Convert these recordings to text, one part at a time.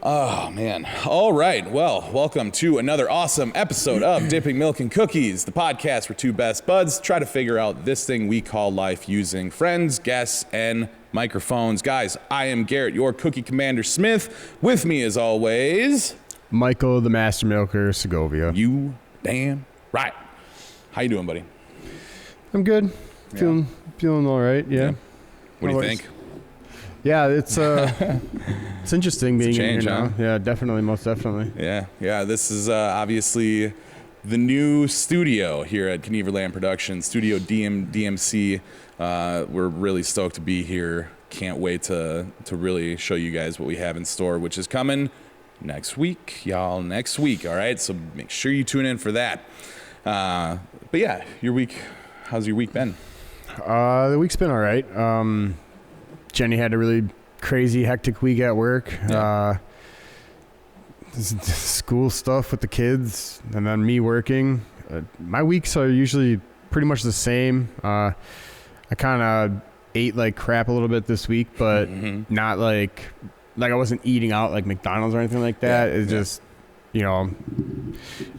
Oh, man. All right. Well, welcome to another awesome episode of Dipping Milk and Cookies, the podcast where two best buds try to figure out this thing we call life using friends, guests, and microphones. Guys, I am Garrett, your Cookie Commander Smith. With me, as always, Michael, the Master Milker, Segovia. You damn right. How you doing, buddy? I'm good. Feeling all right. Yeah. What do you think? Yeah, it's it's interesting being change, in here now. huh? Yeah, definitely, most definitely. Yeah. This is obviously the new studio here at Knieverland Productions, Studio DMC. We're really stoked to be here. Can't wait to really show you guys what we have in store, which is coming next week, y'all. Next week, all right? So make sure you tune in for that. But yeah, your week, how's your week been? The week's been all right. Jenny had a really crazy, hectic week at work. Yeah. School stuff with the kids, and then me working. My weeks are usually pretty much the same. I kind of ate like crap a little bit this week, but not like I wasn't eating out like McDonald's or anything like that. It's just, I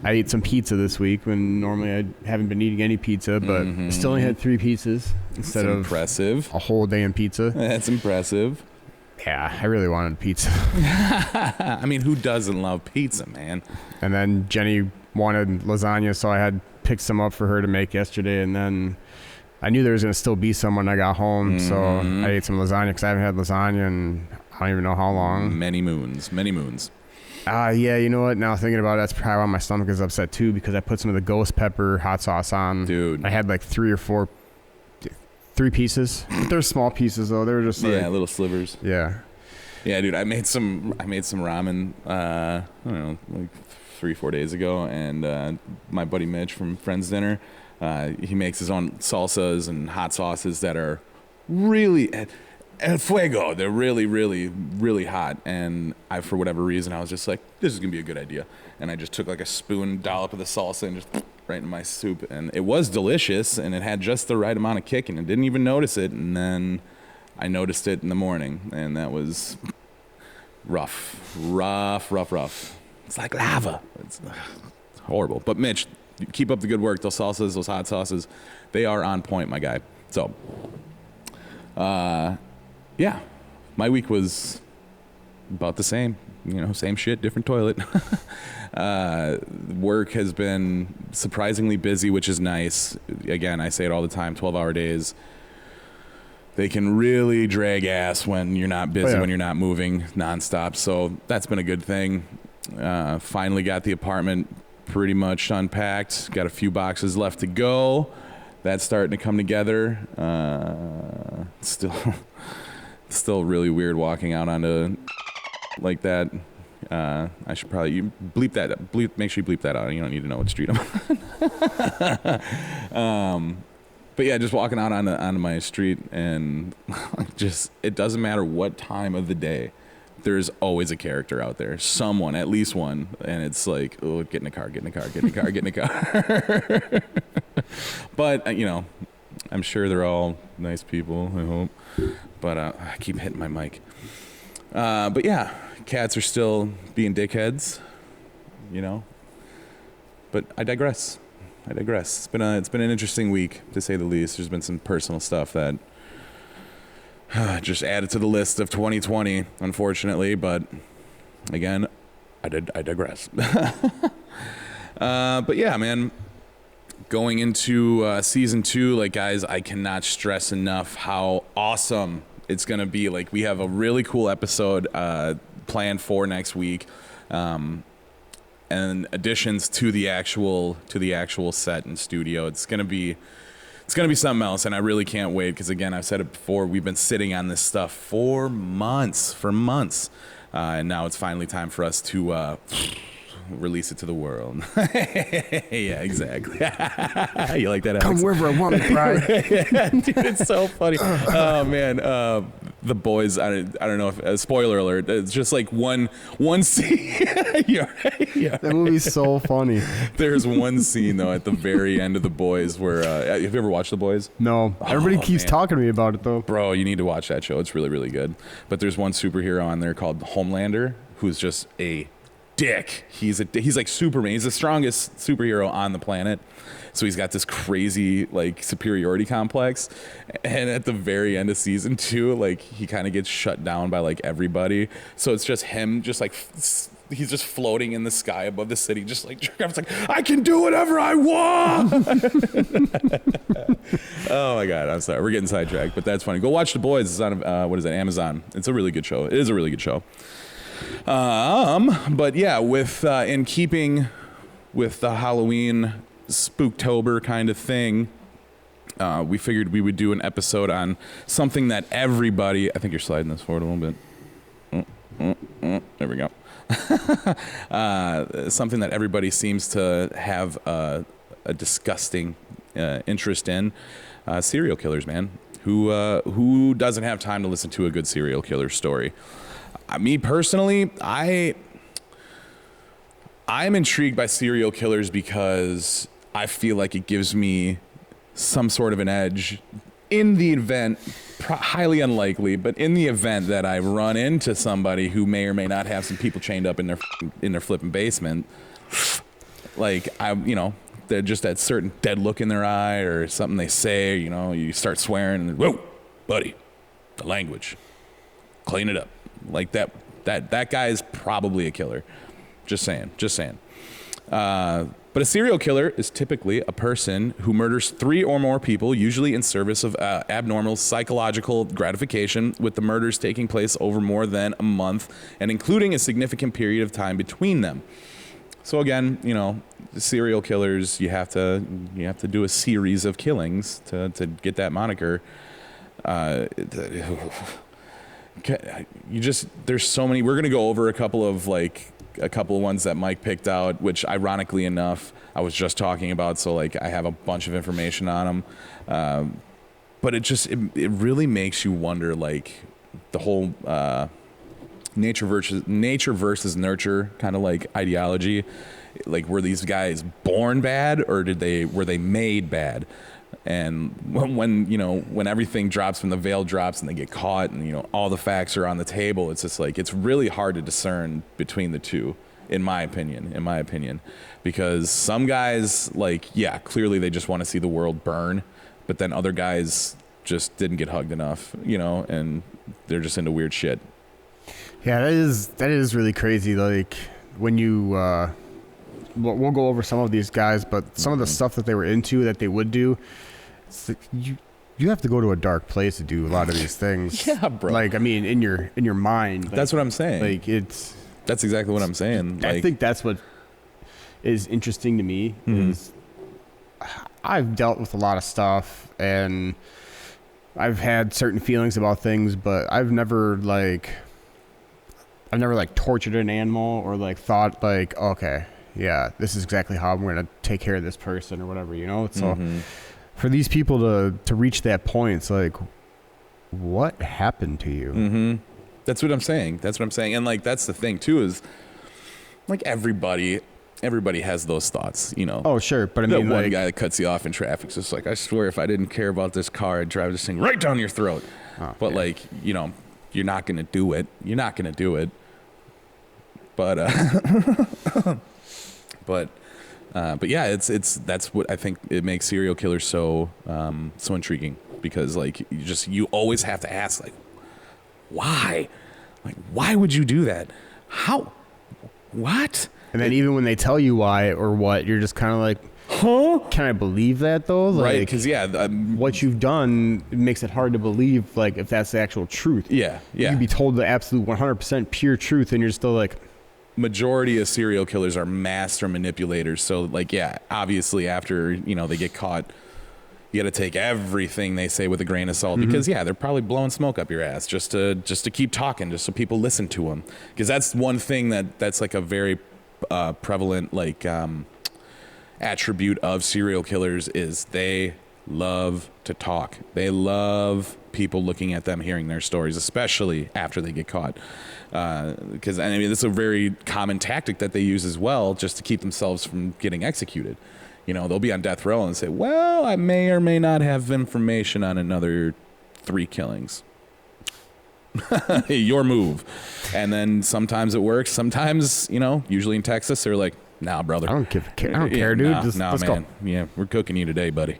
ate some pizza this week when normally I haven't been eating any pizza, but I still only had 3 pizzas instead of impressive. A whole damn pizza. That's impressive. Yeah, I really wanted pizza. I mean, who doesn't love pizza, man? And then Jenny wanted lasagna, so I had picked some up for her to make yesterday, and then I knew there was going to still be some when I got home, so I ate some lasagna because I haven't had lasagna in I don't even know how long. Many moons. Yeah, you know what? Now thinking about it, that's probably why my stomach is upset too, because I put some of the ghost pepper hot sauce on. Dude. I had like 3 pieces. They're small pieces though. They were just like, little slivers. Yeah. Yeah, dude. I made some ramen. I don't know, like 3-4 days ago, and my buddy Mitch from Friends Dinner, he makes his own salsas and hot sauces that are really El fuego. They're really, really, really hot. And for whatever reason, I was just like, this is going to be a good idea. And I just took like a spoon dollop of the salsa and just right in my soup. And it was delicious, and it had just the right amount of kick, and I didn't even notice it. And then I noticed it in the morning, and that was rough. It's like lava. It's horrible. But Mitch, keep up the good work. Those salsas, those hot sauces, they are on point, my guy. So, yeah, my week was about the same, same shit, different toilet. Work has been surprisingly busy, which is nice. Again, I say it all the time, 12-hour days. They can really drag ass when you're not busy, when you're not moving nonstop. So that's been a good thing. Finally got the apartment pretty much unpacked. Got a few boxes left to go. That's starting to come together. Still really weird walking out onto like that. I should probably bleep that. Make sure you bleep that out. You don't need to know what street I'm on. But yeah, just walking out onto my street, and just it doesn't matter what time of the day. There's always a character out there, someone, at least one, and it's like, oh, get in a car. But I'm sure they're all nice people, I hope. But I keep hitting my mic. But yeah, cats are still being dickheads, But I digress. It's been an interesting week, to say the least. There's been some personal stuff that just added to the list of 2020, unfortunately. But again, I digress. But yeah, man. Going into season 2, like, guys, I cannot stress enough how awesome it's gonna be. Like, we have a really cool episode planned for next week, and additions to the actual set and studio. It's gonna be something else, and I really can't wait, because again, I've said it before, we've been sitting on this stuff for months, and now it's finally time for us to release it to the world. Yeah, exactly. You like that, Alex? Come wherever I want to, Brian. Yeah, dude, it's so funny. Oh man, The Boys. I don't know if spoiler alert. It's just like one scene. Yeah. That movie's so funny. There's one scene though at the very end of The Boys where have you ever watched The Boys? No. Everybody keeps talking to me about it though. Bro, you need to watch that show. It's really, really good. But there's one superhero on there called Homelander, who's just a dick. He's like Superman. He's the strongest superhero on the planet. So he's got this crazy like superiority complex. And at the very end of season 2, like he kind of gets shut down by like everybody. So it's just him, just like he's just floating in the sky above the city, just like it's like, I can do whatever I want. Oh my God, I'm sorry, we're getting sidetracked, but that's funny. Go watch The Boys. It's on what is that, Amazon. It's a really good show. It is a really good show. But yeah, with in keeping with the Halloween Spooktober kind of thing, we figured we would do an episode on something that everybody, I think you're sliding this forward a little bit. There we go. Something that everybody seems to have a disgusting interest in, serial killers, man. Who doesn't have time to listen to a good serial killer story? Me personally, I'm intrigued by serial killers because I feel like it gives me some sort of an edge in the event, highly unlikely, but in the event that I run into somebody who may or may not have some people chained up in their flipping basement. Like they're just that certain dead look in their eye or something they say, you start swearing and whoa, buddy, the language, clean it up. Like that guy is probably a killer. Just saying. But a serial killer is typically a person who murders 3 or more people, usually in service of abnormal psychological gratification, with the murders taking place over more than a month and including a significant period of time between them. So again, the serial killers, you have to do a series of killings to get that moniker. There's so many. We're gonna go over a couple of ones that Mike picked out, which ironically enough I was just talking about, so like I have a bunch of information on them. But it really makes you wonder, like the whole nature versus nurture kind of like ideology. Like, were these guys born bad or were they made bad? And when everything drops, when the veil drops and they get caught and all the facts are on the table, it's just like it's really hard to discern between the two, in my opinion, because some guys, like, yeah, clearly they just want to see the world burn, but then other guys just didn't get hugged enough, and they're just into weird shit. Yeah, that is really crazy. Like when you we'll go over some of these guys, but some of the stuff that they were into that they would do, it's like you have to go to a dark place to do a lot of these things. Yeah, bro. Like, I mean, in your mind. Like, that's what I'm saying. Like that's exactly what I'm saying. I think that's what is interesting to me. Mm-hmm. Is I've dealt with a lot of stuff and I've had certain feelings about things, but I've never tortured an animal or like thought like, okay, yeah, this is exactly how I'm going to take care of this person or whatever, So for these people to reach that point, it's like, what happened to you? Mm-hmm. That's what I'm saying. And like, that's the thing too, is like everybody has those thoughts, Oh, sure. But I mean, one guy that cuts you off in traffic's just like, I swear if I didn't care about this car, I'd drive this thing right down your throat. Oh, but yeah. Like, you're not going to do it. But but yeah, that's what I think it makes serial killers so intriguing, because like you always have to ask, like, why? Like, why would you do that? How? What? And then even when they tell you why or what, you're just kind of like, huh? Can I believe that though? Like, right? Because what you've done makes it hard to believe, like, if that's the actual truth. Yeah. You can be told the absolute 100% pure truth, and you're still like. Majority of serial killers are master manipulators. So like, yeah, obviously after, they get caught, you got to take everything they say with a grain of salt, because yeah, they're probably blowing smoke up your ass just to keep talking, just so people listen to them. Because that's one thing that's like a very prevalent like attribute of serial killers, is they love to talk. They love people looking at them, hearing their stories, especially after they get caught. Because I mean, this is a very common tactic that they use as well, just to keep themselves from getting executed. They'll be on death row and say, well, I may or may not have information on another 3 killings. Your move. And then sometimes it works. Sometimes, usually in Texas, they're like, nah, brother. I don't care, dude. Nah, Just let's man. go. Yeah, we're cooking you today, buddy.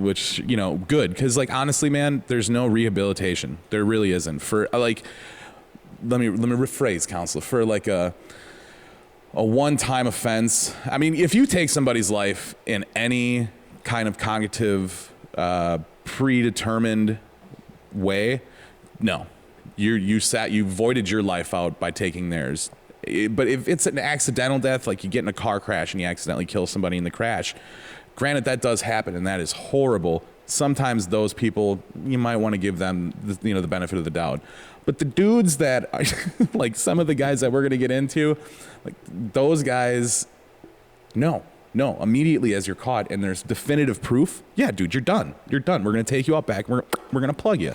Which, good. Because, honestly, man, there's no rehabilitation. There really isn't. For, let me rephrase, counselor. For, a one-time offense. I mean, if you take somebody's life in any kind of cognitive, predetermined way, no, you voided your life out by taking theirs. But if it's an accidental death, like you get in a car crash and you accidentally kill somebody in the crash, granted that does happen and that is horrible. Sometimes those people, you might want to give them the benefit of the doubt. But the dudes that are, like some of the guys that we're going to get into, like those guys, no, immediately as you're caught and there's definitive proof, yeah, dude, you're done. You're done. We're going to take you out back. We're going to plug you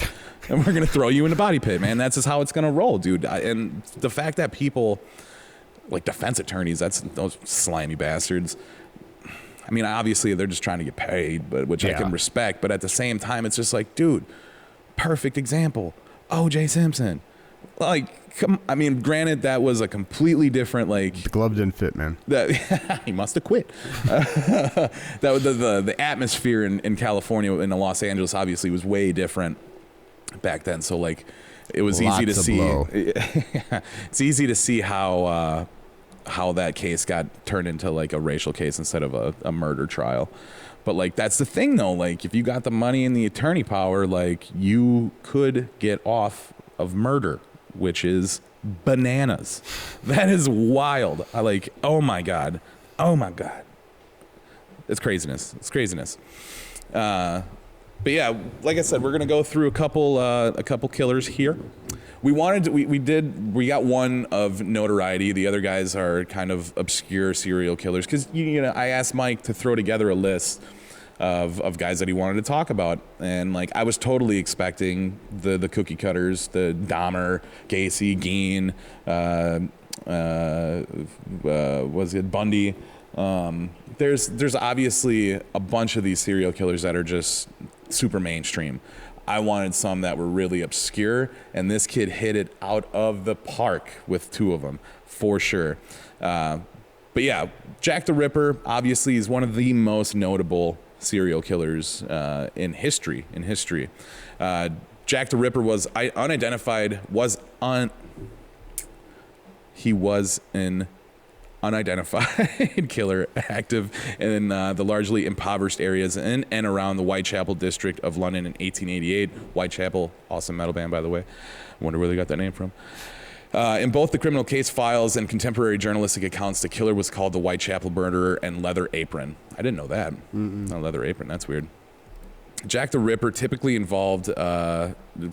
and we're going to throw you in the body pit, man. That's just how it's going to roll, dude. And the fact that people like defense attorneys, those slimy bastards. I mean, obviously they're just trying to get paid, but which I can respect. But at the same time, it's just like, dude, perfect example. O.J. Simpson. Granted, that was a completely different, The glove didn't fit, man. He must have quit. That the atmosphere in California and in Los Angeles obviously was way different back then. So it was easy to see. It's easy to see how that case got turned into a racial case instead of a murder trial. But that's the thing though, if you got the money and the attorney power, you could get off of murder, which is bananas. That is wild. Oh my God. It's craziness. But yeah, like I said, we're gonna go through a couple killers here. We got one of notoriety. The other guys are kind of obscure serial killers. Because I asked Mike to throw together a list of guys that he wanted to talk about, and I was totally expecting the cookie cutters, the Dahmer, Gacy, Gein, was it Bundy? There's obviously a bunch of these serial killers that are just super mainstream. I wanted some that were really obscure, and this kid hit it out of the park with two of them, for sure. But yeah, Jack the Ripper obviously is one of the most notable serial killers in history. Jack the Ripper was unidentified. He was an unidentified killer active in the largely impoverished areas in and around the Whitechapel district of London in 1888. Whitechapel, awesome metal band, by the way. I wonder where they got that name from. In both the criminal case files and contemporary journalistic accounts, the killer was called the Whitechapel Murderer and Leather Apron. I didn't know that. No, Leather Apron, that's weird. Jack the Ripper typically involved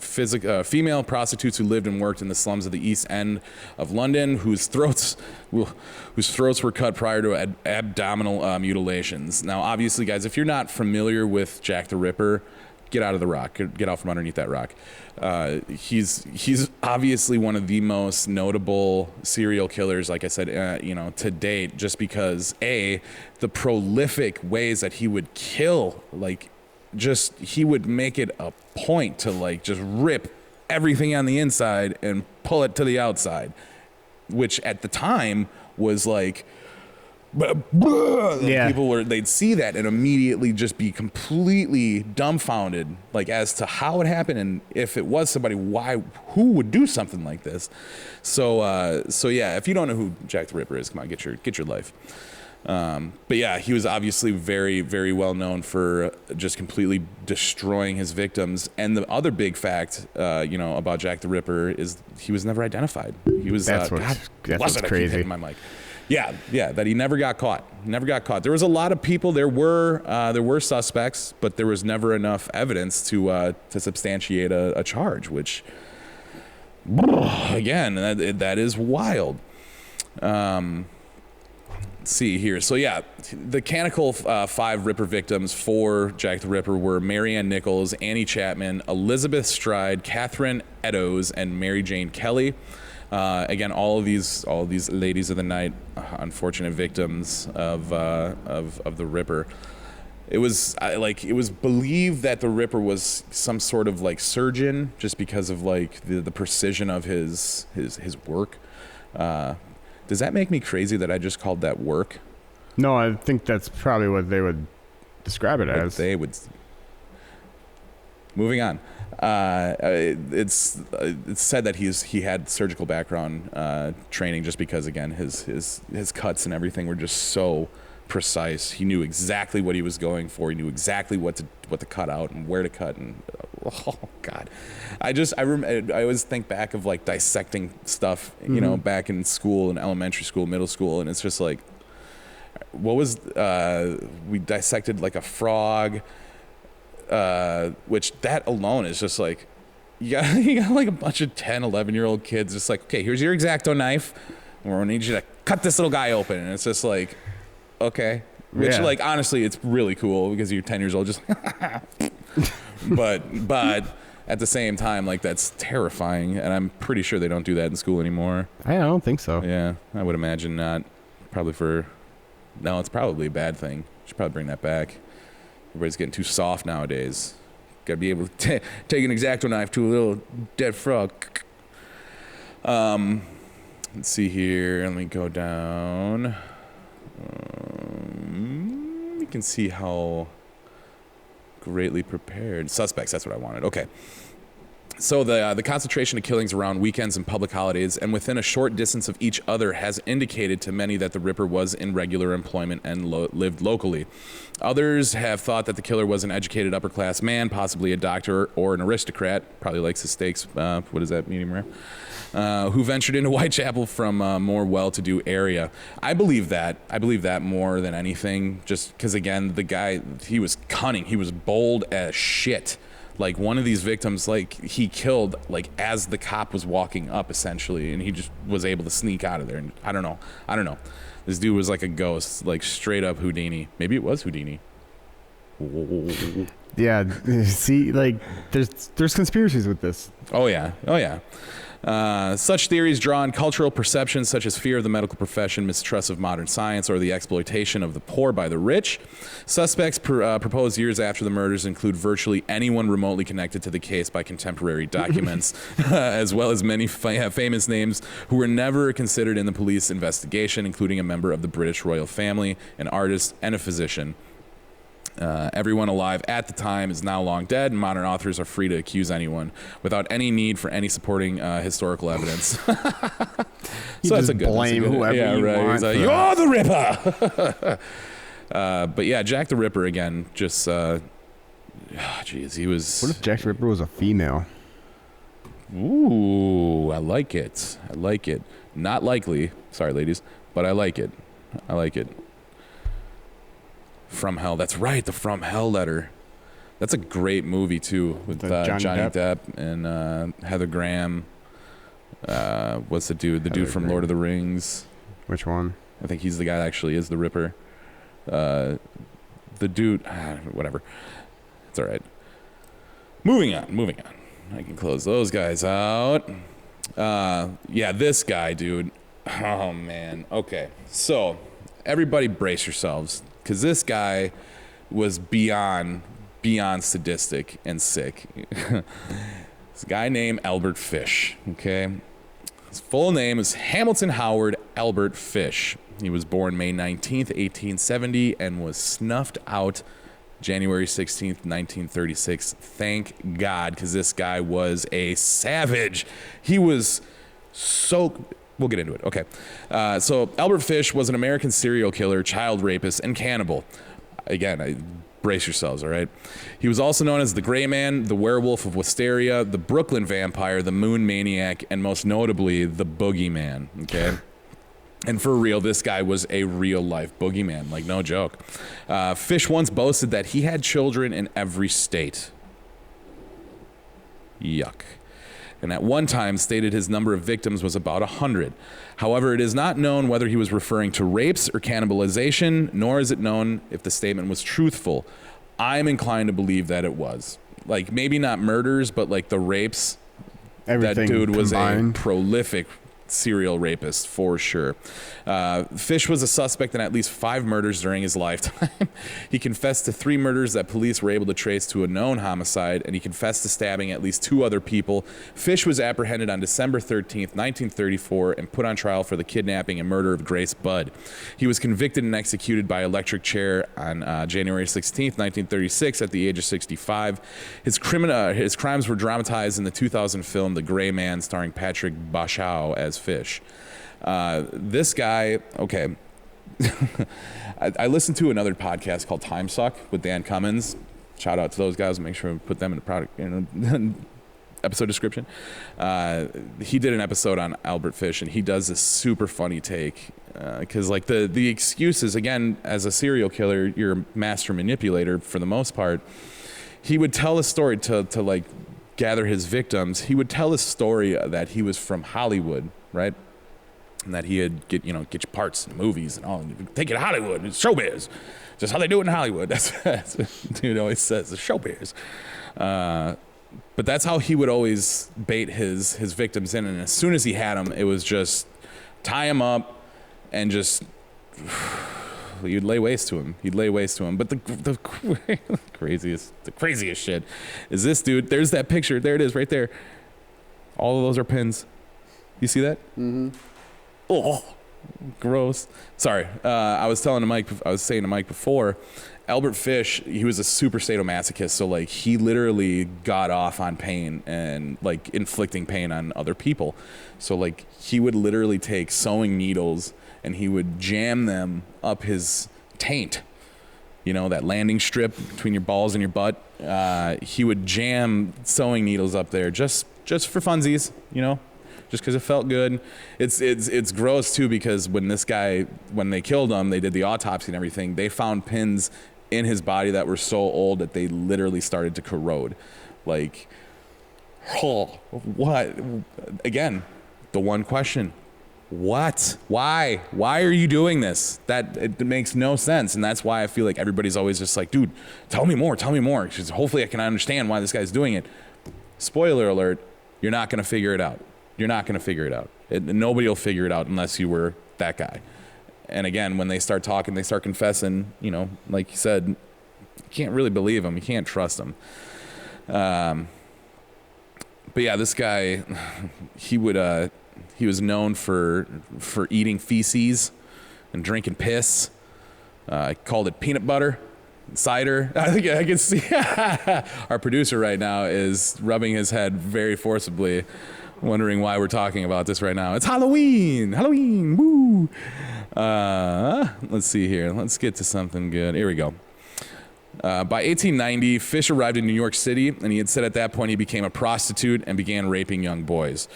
female prostitutes who lived and worked in the slums of the East End of London, whose throats were cut prior to abdominal mutilations. Now, obviously, guys, if you're not familiar with Jack the Ripper, get out of the rock. Get out from underneath that rock. He's obviously one of the most notable serial killers, like I said, to date, just because the prolific ways that he would kill, he would make it a point to just rip everything on the inside and pull it to the outside, which at the time was people they'd see that and immediately just be completely dumbfounded as to how it happened, and if it was somebody, who would do something like this. So yeah, if you don't know who Jack the Ripper is, come on, get your life. But yeah, he was obviously very, very well known for just completely destroying his victims. And the other big fact, about Jack the Ripper is he was never identified. He was that's what's crazy. My mic. Yeah, that he never got caught. There was a lot of people. There were suspects, but there was never enough evidence to substantiate a charge. Which, again, that is wild. Let's see here. So yeah, the canonical 5 Ripper victims for Jack the Ripper were Marianne Nichols, Annie Chapman, Elizabeth Stride, Catherine Eddowes, and Mary Jane Kelly. Again, all of these ladies of the night, unfortunate victims of the Ripper. it was it was believed that the Ripper was some sort of like surgeon, just because of like the precision of his work. Does that make me crazy that I just called that work? No, I think that's probably what they would describe it as. They would. Moving on. It's said that he had surgical background training, just because again his cuts and everything were just so precise. He knew exactly what he was going for. He knew exactly what to cut out and where to cut. And oh god, I always think back of like dissecting stuff, you know, back in school, in elementary school, middle school, and it's just like, what was we dissected like a frog. Which that alone is just like, you got like a bunch of 10, 11-year-old kids just like, okay, here's your X-Acto knife. We're gonna need you to cut this little guy open. And it's just like, okay. Which like, honestly, it's really cool because you're 10 years old, just, but at the same time, like that's terrifying. And I'm pretty sure they don't do that in school anymore. I don't think so. Yeah, I would imagine not. No, it's probably a bad thing. Should probably bring that back. Everybody's getting too soft nowadays. Got to be able to take an X-Acto knife to a little dead frog. Let's see here. Let me go down. You can see how greatly prepared. Suspects, that's what I wanted. Okay. So the concentration of killings around weekends and public holidays and within a short distance of each other has indicated to many that the Ripper was in regular employment and lived locally. Others have thought that the killer was an educated upper-class man, possibly a doctor or an aristocrat, probably likes his steaks, what is that, medium rare, who ventured into Whitechapel from a more well-to-do area. I believe that more than anything, just because, again, the guy, he was cunning. He was bold as shit. Like, one of these victims, like, he killed, like, as the cop was walking up, essentially, and he just was able to sneak out of there. And I don't know. This dude was like a ghost, like, straight up Houdini. Maybe it was Houdini. Yeah, see, like, there's conspiracies with this. Oh, yeah. Such theories draw on cultural perceptions such as fear of the medical profession, mistrust of modern science, or the exploitation of the poor by the rich. Suspects proposed years after the murders include virtually anyone remotely connected to the case by contemporary documents, as well as many famous names who were never considered in the police investigation, including a member of the British royal family, an artist, and a physician. Everyone alive at the time is now long dead, and modern authors are free to accuse anyone without any need for any supporting historical evidence. So that's a good blame whoever you want. Like, you're the Ripper. But yeah, Jack the Ripper again. Just, jeez, he was. What if Jack the Ripper was a female? Ooh, I like it. Not likely. Sorry, ladies, but I like it. From Hell. That's right, the From Hell letter. That's a great movie too, with Johnny Depp and Heather Graham. What's the dude? The dude from Lord of the Rings. Which one? I think he's the guy that actually is the Ripper. The dude, whatever. It's all right. Moving on. I can close those guys out. Yeah, this guy, dude. Oh man. Okay, so everybody brace yourselves, because this guy was beyond sadistic and sick. This guy named Albert Fish, okay? His full name is Hamilton Howard Albert Fish. He was born May 19th, 1870, and was snuffed out January 16th, 1936. Thank God, because this guy was a savage. He was so... We'll get into it. Okay. So Albert Fish was an American serial killer, child rapist, and cannibal. Again, brace yourselves, all right? He was also known as the Gray Man, the Werewolf of Wisteria, the Brooklyn Vampire, the Moon Maniac, and most notably, the Boogeyman, okay? And for real, this guy was a real-life boogeyman, like no joke. Fish once boasted that he had children in every state. Yuck. And at one time stated his number of victims was about 100. However, it is not known whether he was referring to rapes or cannibalization, nor is it known if the statement was truthful. I'm inclined to believe that it was. Like, maybe not murders, but like the rapes. Everything that dude was combined. a prolific serial rapist for sure. Fish was a suspect in at least 5 murders during his lifetime. He confessed to 3 murders that police were able to trace to a known homicide, and he confessed to stabbing at least 2 other people. Fish was apprehended on December 13th, 1934, and put on trial for the kidnapping and murder of Grace Budd. He was convicted and executed by electric chair on January 16th, 1936, at the age of 65. His crimes were dramatized in the 2000 film The Gray Man, starring Patrick Bachow as Fish. This guy, okay. I listened to another podcast called Time Suck with Dan Cummins. Shout out to those guys. Make sure we put them in the product episode description. He did an episode on Albert Fish, and he does this super funny take. Because like the excuses, again, as a serial killer, you're a master manipulator for the most part. He would tell a story to like gather his victims. He would tell a story that he was from Hollywood, right? And that he had get your parts in movies and all. Take it to Hollywood. It's showbiz. Just how they do it in Hollywood. That's what dude always says. It's showbiz. But that's how he would always bait his victims in. And as soon as he had them, it was just tie him up and just you'd lay waste to him. He'd lay waste to him. But the craziest shit is this dude. There's that picture. There it is, right there. All of those are pins. You see that? Mm-hmm. Oh, gross. Sorry. I was saying to Mike before, Albert Fish, he was a super sadomasochist. So like he literally got off on pain and like inflicting pain on other people. So like he would literally take sewing needles and he would jam them up his taint. You know, that landing strip between your balls and your butt. He would jam sewing needles up there just for funsies, you know. Just because it felt good. It's gross too, because when they killed him, they did the autopsy and everything. They found pins in his body that were so old that they literally started to corrode. Like, oh, what? Again, the one question: what? Why? Why are you doing this? It makes no sense, and that's why I feel like everybody's always just like, dude, tell me more. Because hopefully I can understand why this guy's doing it. Spoiler alert: you're not gonna figure it out. You're not going to figure it out. Nobody will figure it out unless you were that guy. And again, when they start talking, they start confessing, you know, like you said, you can't really believe them. You can't trust them. But yeah, this guy, he was known for eating feces and drinking piss. I called it peanut butter, cider. I think I can see our producer right now is rubbing his head very forcibly, wondering why we're talking about this right now. It's Halloween! Halloween! Woo! Let's see here. Let's get to something good. Here we go. By 1890, Fish arrived in New York City, and he had said at that point he became a prostitute and began raping young boys.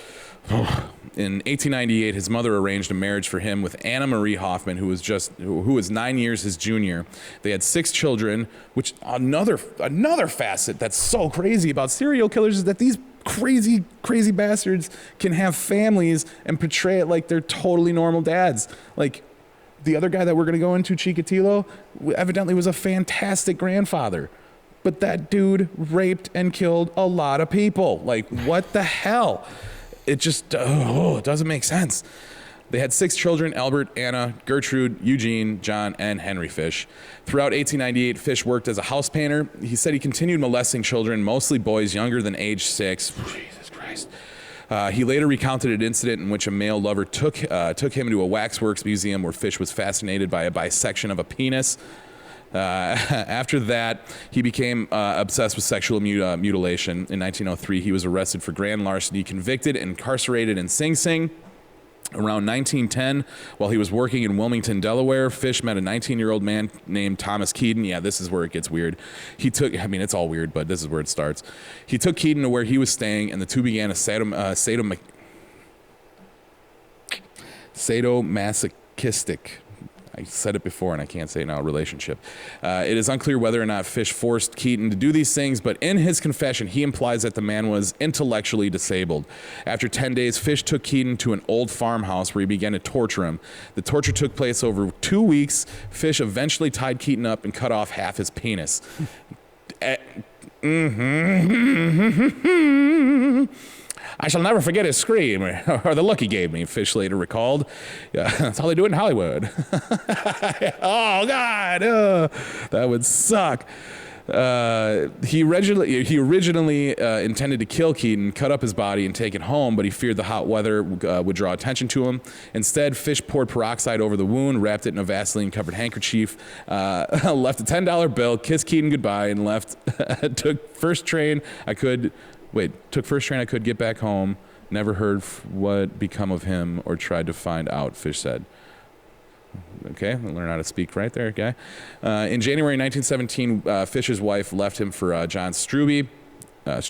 In 1898, his mother arranged a marriage for him with Anna Marie Hoffman, who was 9 years his junior. They had 6 children, which another facet that's so crazy about serial killers is that these crazy bastards can have families and portray it like they're totally normal dads. Like the other guy that we're going to go into, Chikatilo, evidently was a fantastic grandfather. But that dude raped and killed a lot of people. Like, what the hell? It just it doesn't make sense. They had 6 children: Albert, Anna, Gertrude, Eugene, John, and Henry Fish. Throughout 1898, Fish worked as a house painter. He said he continued molesting children, mostly boys younger than age 6. Jesus Christ. He later recounted an incident in which a male lover took him to a waxworks museum where Fish was fascinated by a bisection of a penis. After that, he became obsessed with sexual mutilation. In 1903, he was arrested for grand larceny, convicted, and incarcerated in Sing Sing. Around 1910, while he was working in Wilmington, Delaware, Fish met a 19-year-old man named Thomas Keaton. Yeah, this is where it gets weird. It's all weird, but this is where it starts. He took Keaton to where he was staying, and the two began a sadomasochistic, I said it before and I can't say it now, relationship. It is unclear whether or not Fish forced Keaton to do these things, but in his confession, he implies that the man was intellectually disabled. After 10 days, Fish took Keaton to an old farmhouse where he began to torture him. The torture took place over 2 weeks. Fish eventually tied Keaton up and cut off half his penis. I shall never forget his scream or the look he gave me, Fish later recalled. Yeah, that's how they do it in Hollywood. Oh, God. That would suck. He originally intended to kill Keaton, cut up his body, and take it home, but he feared the hot weather would draw attention to him. Instead, Fish poured peroxide over the wound, wrapped it in a Vaseline-covered handkerchief, left a $10 bill, kissed Keaton goodbye, and left. Took first train I could get back home. Never heard what become of him or tried to find out, Fish said. Okay, we'll learn how to speak right there, guy. In January 1917, Fish's wife left him for John Straube, a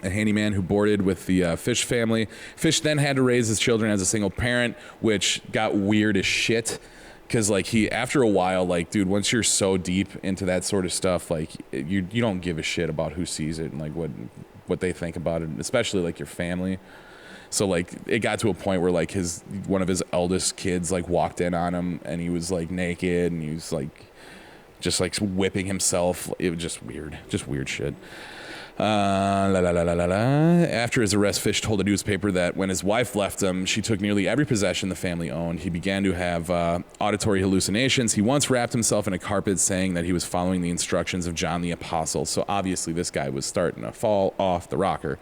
handyman who boarded with the Fish family. Fish then had to raise his children as a single parent, which got weird as shit. Because, like, after a while, like, dude, once you're so deep into that sort of stuff, like, you don't give a shit about who sees it and, like, what they think about it, especially, like, your family. So, like, it got to a point where, like, one of his eldest kids, like, walked in on him, and he was, like, naked, and he was, like, just, like, whipping himself. It was just weird shit. After his arrest, Fish told a newspaper that when his wife left him, she took nearly every possession the family owned. He began to have auditory hallucinations. He once wrapped himself in a carpet, saying that he was following the instructions of John the Apostle. So, obviously, this guy was starting to fall off the rocker.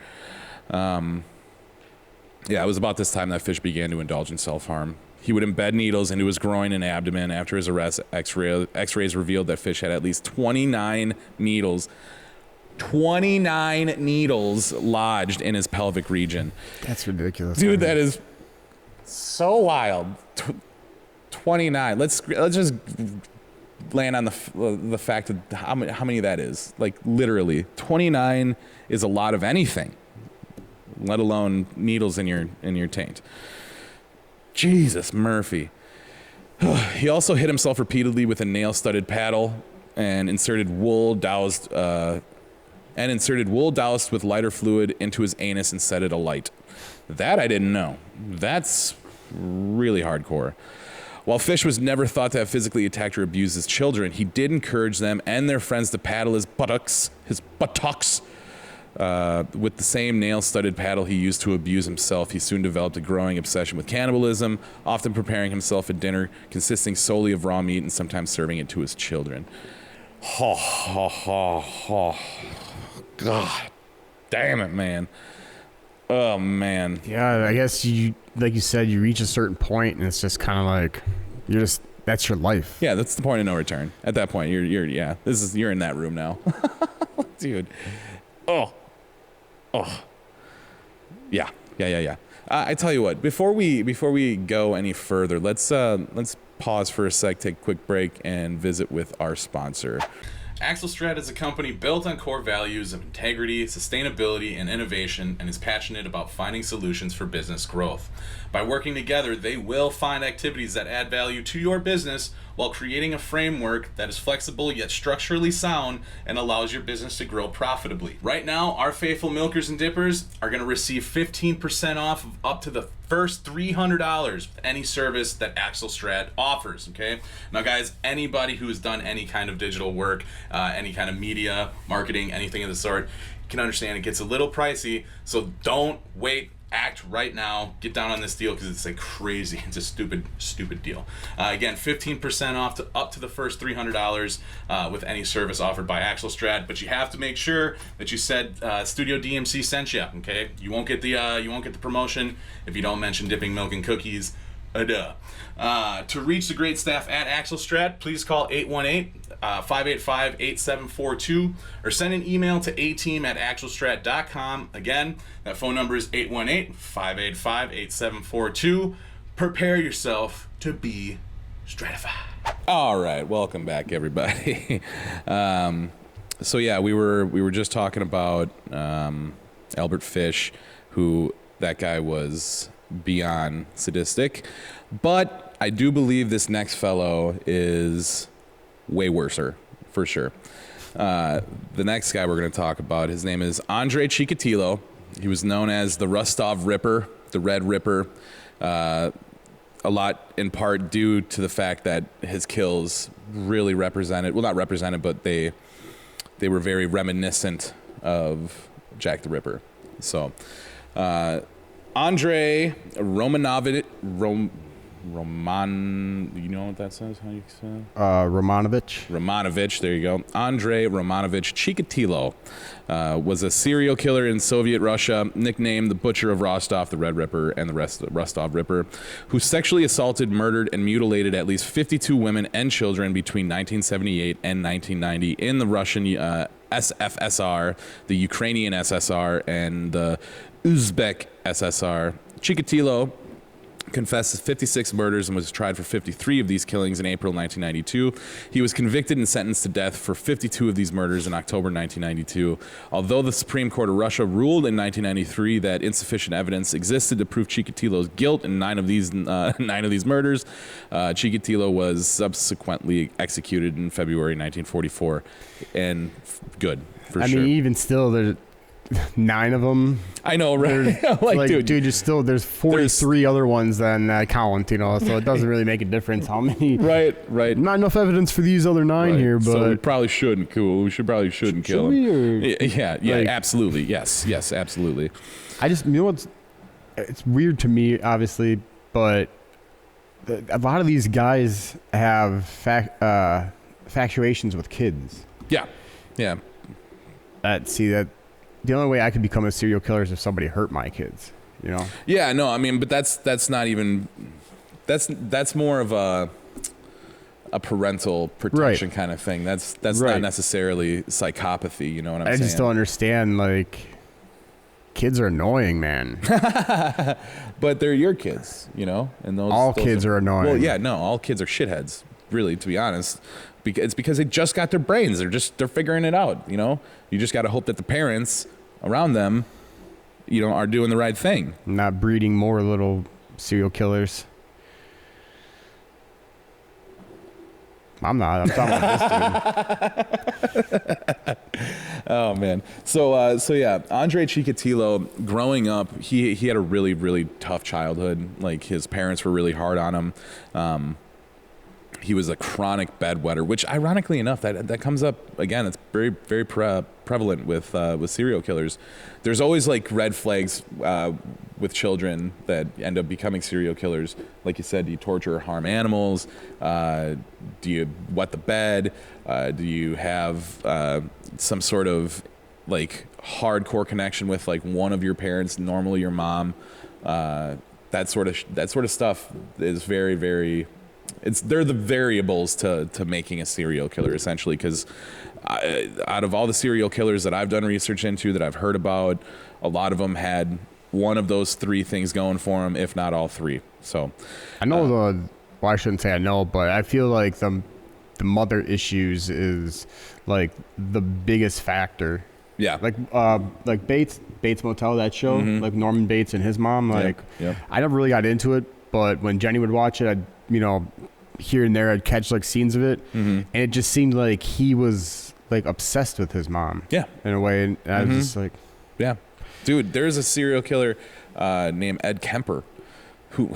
Yeah, it was about this time that Fish began to indulge in self-harm. He would embed needles into his groin and abdomen. After his arrest, X-rays revealed that Fish had at least 29 needles. 29 needles lodged in his pelvic region. That's ridiculous. Dude, that is so wild. 29. Let's just land on the fact of how many that is. Like, literally, 29 is a lot of anything, let alone needles in your taint. Jesus, Murphy. He also hit himself repeatedly with a nail-studded paddle and inserted wool doused with lighter fluid into his anus and set it alight. That I didn't know. That's really hardcore. While Fish was never thought to have physically attacked or abused his children, he did encourage them and their friends to paddle his buttocks, with the same nail-studded paddle he used to abuse himself. He soon developed a growing obsession with cannibalism, often preparing himself a dinner consisting solely of raw meat and sometimes serving it to his children. God damn it, man. Oh, man. Yeah, I guess like you said, you reach a certain point and it's just kind of like, that's your life. Yeah, that's the point of no return. At that point, you're in that room now. Dude. Oh. Yeah. I tell you what, before we go any further, let's pause for a sec, take a quick break, and visit with our sponsor. Axelstrad is a company built on core values of integrity, sustainability, and innovation, and is passionate about finding solutions for business growth. By working together, they will find activities that add value to your business while creating a framework that is flexible yet structurally sound and allows your business to grow profitably. Right now, our faithful milkers and dippers are going to receive 15% off of up to the first $300 with any service that Axelstrad offers, okay? Now, guys, anybody who has done any kind of digital work, any kind of media, marketing, anything of the sort, can understand it gets a little pricey, so don't wait. Act right now. Get down on this deal because it's like crazy. It's a stupid deal. Again, 15% off up to the first $300 with any service offered by Axelstrad. But you have to make sure that you said Studio DMC sent you. Okay, you won't get the promotion if you don't mention dipping milk and cookies. To reach the great staff at Axelstrad, please call 818-585-8742 or send an email to ateam@axelstrad.com. Again, that phone number is 818-585-8742. Prepare yourself to be stratified. All right, welcome back, everybody. So yeah, we were just talking about Albert Fish, who that guy was beyond sadistic, but I do believe this next fellow is way worser, for sure. The next guy we're going to talk about, his name is Andre Chikatilo. He was known as the Rostov Ripper, the Red Ripper, a lot in part due to the fact that his kills really represented, well, not represented, but they were very reminiscent of Jack the Ripper. So Andrei you know what that says? How you say it? Romanovich. There you go. Andrei Romanovich Chikatilo was a serial killer in Soviet Russia, nicknamed the Butcher of Rostov, the Red Ripper, and the Rostov Ripper, who sexually assaulted, murdered, and mutilated at least 52 women and children between 1978 and 1990 in the Russian SFSR, the Ukrainian SSR, and the Uzbek SSR. Chikatilo confessed 56 murders and was tried for 53 of these killings in April 1992. He was convicted and sentenced to death for 52 of these murders in October 1992. Although the Supreme Court of Russia ruled in 1993 that insufficient evidence existed to prove Chikatilo's guilt in 9 of these murders, Chikatilo was subsequently executed in February 1944. And good, for sure. I mean, even still, there's 9 of them. I know, right? like, dude, there's 43 other ones that I count, so it doesn't really make a difference how many. Right. Not enough evidence for these other 9 here, but so we probably shouldn't kill. We probably shouldn't kill him. Yeah, like, absolutely. Yes, absolutely. I just, it's weird to me, obviously, but a lot of these guys have factuations with kids. Yeah. The only way I could become a serial killer is if somebody hurt my kids, Yeah, no, I mean, but that's not even, that's more of a parental protection kind of thing. That's not necessarily psychopathy, you know what I'm saying? I just don't understand, kids are annoying, man. But they're your kids, and those kids are annoying. Well, yeah, no, all kids are shitheads, really, to be honest. It's because they just got their brains. They're figuring it out, You just got to hope that the parents around them, are doing the right thing. Not breeding more little serial killers. I'm not. I'm talking about this dude. Oh, man. So yeah, Andrei Chikatilo, growing up, he had a really, really tough childhood. Like, his parents were really hard on him. He was a chronic bedwetter, which, ironically enough, that comes up again. It's very, very prevalent with serial killers. There's always red flags with children that end up becoming serial killers. Like you said, do you torture or harm animals? Do you wet the bed? Do you have some sort of hardcore connection with one of your parents, normally your mom? That sort of stuff is very, very. They're the variables to making a serial killer, essentially, because out of all the serial killers that I've done research into, that I've heard about, a lot of them had one of those 3 things going for them, if not all 3. So I know I shouldn't say I know, but I feel like the mother issues is the biggest factor. Yeah. Like Bates Motel, that show, like Norman Bates and his mom, Yep. I never really got into it, but when Jenny would watch it, I'd, here and there I'd catch scenes of it, and it just seemed like he was obsessed with his mom. Yeah. In a way, and I was just yeah. Dude, there's a serial killer named Ed Kemper, who,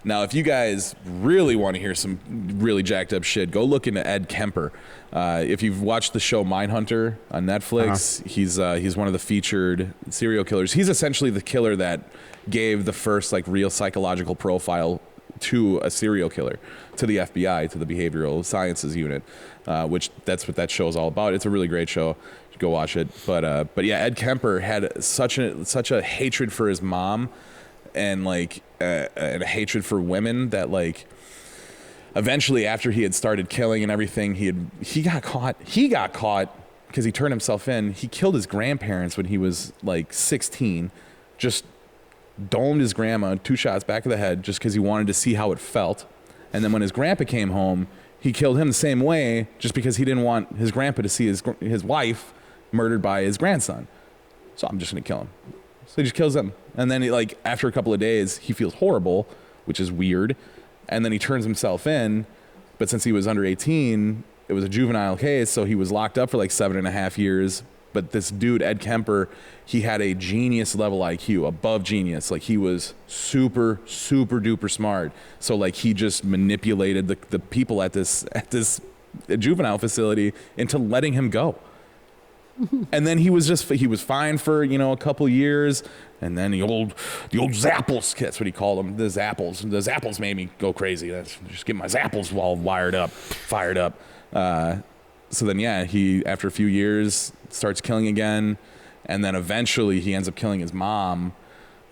now if you guys really want to hear some really jacked up shit, go look into Ed Kemper. If you've watched the show Mindhunter on Netflix, he's one of the featured serial killers. He's essentially the killer that gave the first real psychological profile to a serial killer, to the FBI, to the Behavioral Sciences Unit, which that's what that show is all about. It's a really great show. You should go watch it. But yeah, Ed Kemper had such a hatred for his mom, and and a hatred for women that eventually, after he had started killing and everything, he got caught because he turned himself in. He killed his grandparents when he was 16, just domed his grandma 2 shots back of the head just because he wanted to see how it felt. And then when his grandpa came home, he killed him the same way just because he didn't want his grandpa to see his wife murdered by his grandson. So I'm just going to kill him. So he just kills him. And then after a couple of days, he feels horrible, which is weird. And then he turns himself in. But since he was under 18, it was a juvenile case. So he was locked up for 7.5 years. But this dude, Ed Kemper, he had a genius level IQ, above genius. He was super, super duper smart. So he just manipulated the people at this juvenile facility into letting him go. And then he was fine for, a couple years. And then the old Zapples, that's what he called them, the Zapples made me go crazy. That's just get my Zapples all fired up. So then, he, after a few years, starts killing again. And then eventually he ends up killing his mom.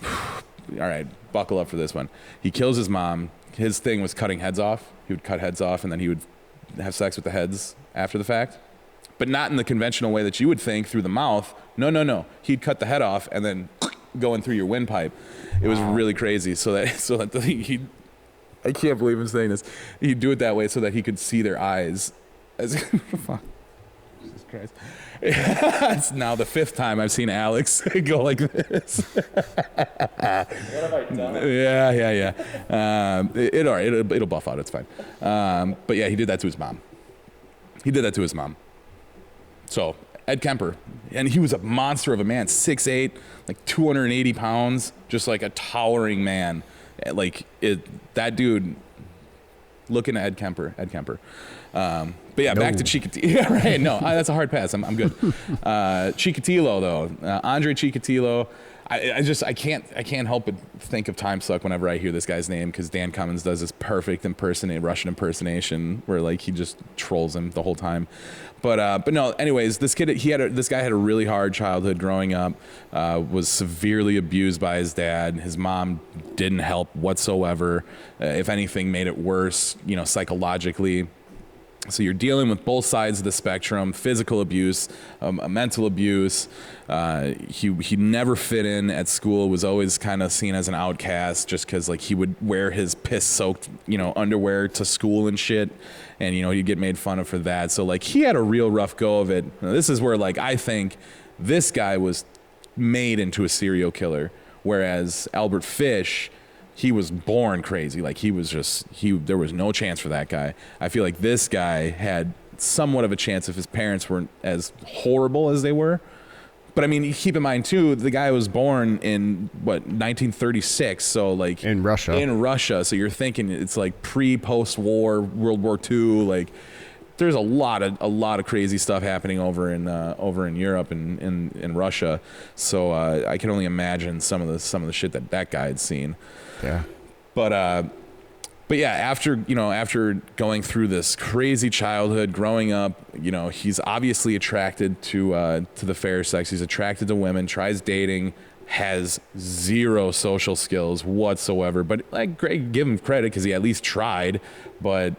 All right, buckle up for this one. He kills his mom. His thing was cutting heads off. He would cut heads off, and then he would have sex with the heads after the fact. But not in the conventional way that you would think, through the mouth. No. He'd cut the head off and then go in through your windpipe. It was really crazy. I can't believe I'm saying this. He'd do it that way so that he could see their eyes. Fuck. Jesus Christ. It's now the 5th time I've seen Alex go like this. What have I done? Yeah. It'll buff out. It's fine. But yeah, he did that to his mom. So Ed Kemper, and he was a monster of a man, 6'8", like 280 pounds, just like a towering man. That dude. Looking at Ed Kemper. But yeah, back to Chikatilo. Yeah, right. No, that's a hard pass. I'm good. Chikatilo though, Andre Chikatilo. I can't help but think of Time Suck whenever I hear this guy's name, because Dan Cummins does this perfect Russian impersonation where like he just trolls him the whole time. But no. Anyways, this guy had a really hard childhood growing up. Was severely abused by his dad. His mom didn't help whatsoever. If anything, made it worse. Psychologically. So you're dealing with both sides of the spectrum: physical abuse, mental abuse. He never fit in at school. Was always kind of seen as an outcast, just because like he would wear his piss-soaked underwear to school and shit, and he'd get made fun of for that. So like he had a real rough go of it. Now, this is where like I think this guy was made into a serial killer, whereas Albert Fish, he was born crazy. Like there was no chance for that guy. I feel like this guy had somewhat of a chance if his parents weren't as horrible as they were. But I mean, keep in mind too, the guy was born in 1936. So like in Russia. So you're thinking it's like post-war World War II. Like there's a lot of crazy stuff happening over in Europe and in Russia. So I can only imagine some of the shit that guy had seen. Yeah. But yeah, after going through this crazy childhood, growing up, he's obviously attracted to the fair sex. He's attracted to women, tries dating, has zero social skills whatsoever. But like, Greg, give him credit because he at least tried. But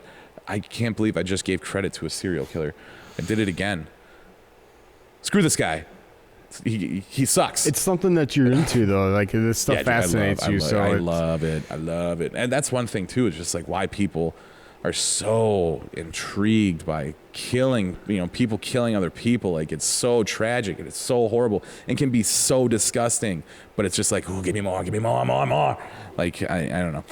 I can't believe I just gave credit to a serial killer. I did it again. Screw this guy. He sucks. It's something that you're into though. Like this stuff fascinates you. I love it. And that's one thing too. It's just like why people are so intrigued by killing, people killing other people. Like it's so tragic and it's so horrible and can be so disgusting. But it's just like, oh, give me more. Like I don't know.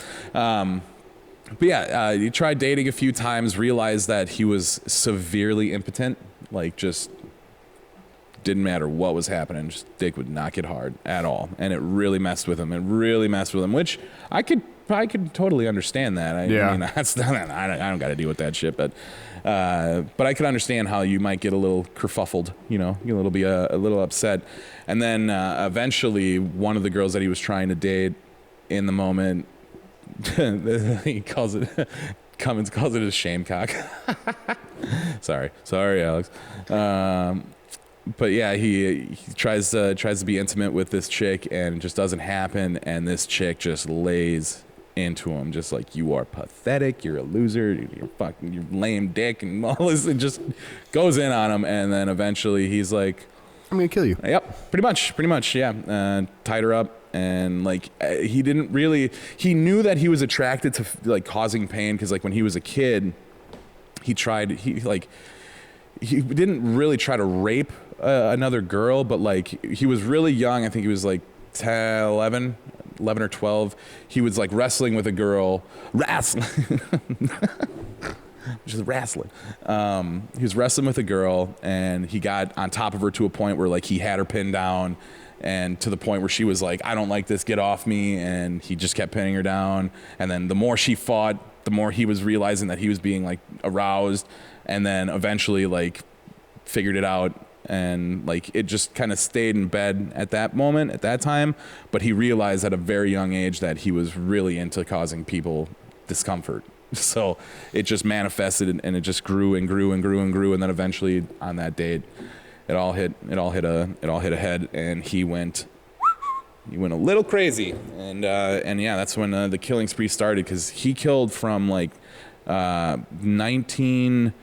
But yeah, he tried dating a few times, realized that he was severely impotent. Like just didn't matter what was happening, just dick would not get hard at all, and it really messed with him. Which I could totally understand that. I mean, that's not, I don't got to deal with that shit, but I could understand how you might get a little kerfuffled, be a little upset, and then eventually one of the girls that he was trying to date in the moment, Cummins calls it a shame cock. Sorry, Alex. But yeah, he tries to be intimate with this chick, and it just doesn't happen. And this chick just lays into him, just like, you are pathetic, you're a loser, you're lame dick, and all this, and just goes in on him. And then eventually he's like, I'm gonna kill you. Yep, pretty much, yeah. Tied her up, and like he knew that he was attracted to like causing pain, because like when he was a kid, he didn't really try to rape another girl, but like he was really young. I think he was like 10, 11 or 12. He was like wrestling with a girl, just wrestling. He was wrestling with a girl, and he got on top of her to a point where like he had her pinned down, and to the point where she was like, I don't like this, get off me. And he just kept pinning her down. And then the more she fought, the more he was realizing that he was being like aroused, and then eventually like figured it out and like it just kind of stayed in bed at that moment, at that time. But he realized at a very young age that he was really into causing people discomfort. So it just manifested, and it just grew and grew and grew and grew, and then eventually on that date, it all hit a head, and he went a little crazy, and yeah, that's when the killing spree started, because he killed from like 19,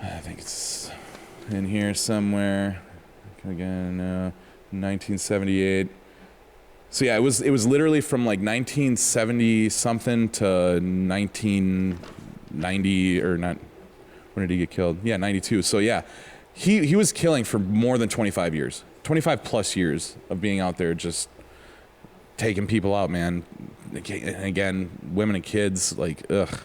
I think it's in here somewhere, again, 1978. So yeah, it was literally from like 1970 something to 1990, or not. When did he get killed? Yeah, 92. So yeah, he was killing for more than 25 years, 25 plus years of being out there just taking people out, man. And again, women and kids, like ugh.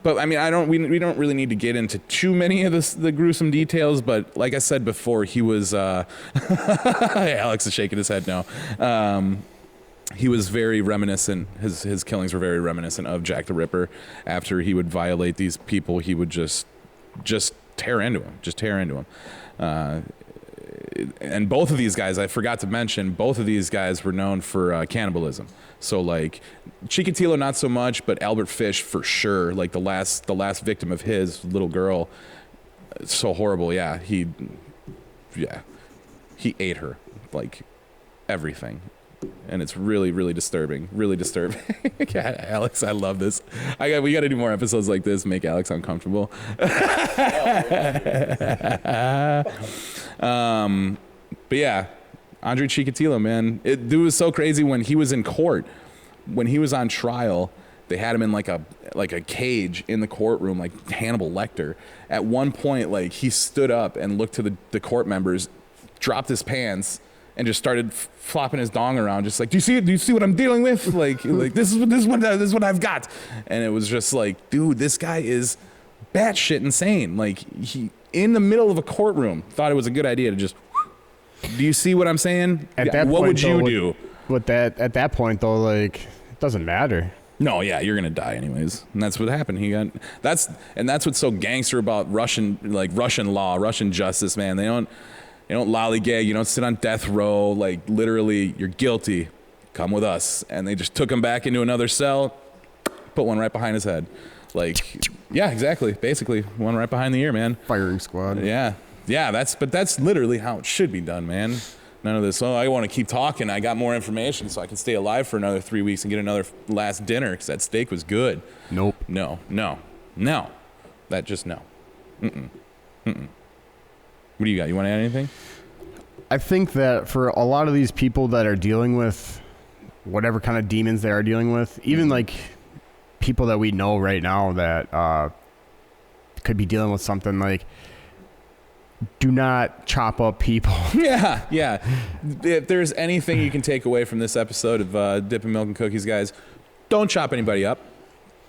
But I mean, we don't really need to get into too many of the gruesome details, but like I said before, he was Alex is shaking his head no. He was very reminiscent, his killings were very reminiscent of Jack the Ripper. After he would violate these people, he would just tear into them. And both of these guys, I forgot to mention, both of these guys were known for cannibalism. So like Chikatilo not so much, but Albert Fish for sure. Like the last victim of his little girl, so horrible. Yeah, he ate her, like everything, and it's really, really disturbing. Really disturbing. Yeah, Alex, I love this. We got to do more episodes like this. Make Alex uncomfortable. But yeah, Andre Chikatilo, man, dude was so crazy when he was in court, when he was on trial. They had him in like a cage in the courtroom, like Hannibal Lecter. At one point, like he stood up and looked to the court members, dropped his pants, and just started flopping his dong around, just like, do you see what I'm dealing with? Like this is what I've got. And it was just like, dude, this guy is batshit insane. Like he, in the middle of a courtroom, thought it was a good idea to just. Do you see what I'm saying? At that what point, would you though, do? With that, at that point though, like it doesn't matter. No, yeah, you're gonna die anyways, and that's what happened. That's what's so gangster about Russian law, Russian justice, man. They don't lollygag. You don't sit on death row. Like literally, you're guilty. Come with us. And they just took him back into another cell, put one right behind his head. Like, yeah, exactly. Basically, one right behind the ear, man. Firing squad. Yeah. That's literally how it should be done, man. None of this, I want to keep talking. I got more information so I can stay alive for another 3 weeks and get another last dinner because that steak was good. Nope. No. That just no. What do you got? You want to add anything? I think that for a lot of these people that are dealing with whatever kind of demons they are dealing with, even like people that we know right now that could be dealing with something, like, do not chop up people. Yeah. If there's anything you can take away from this episode of Dipping Milk and Cookies, guys, don't chop anybody up.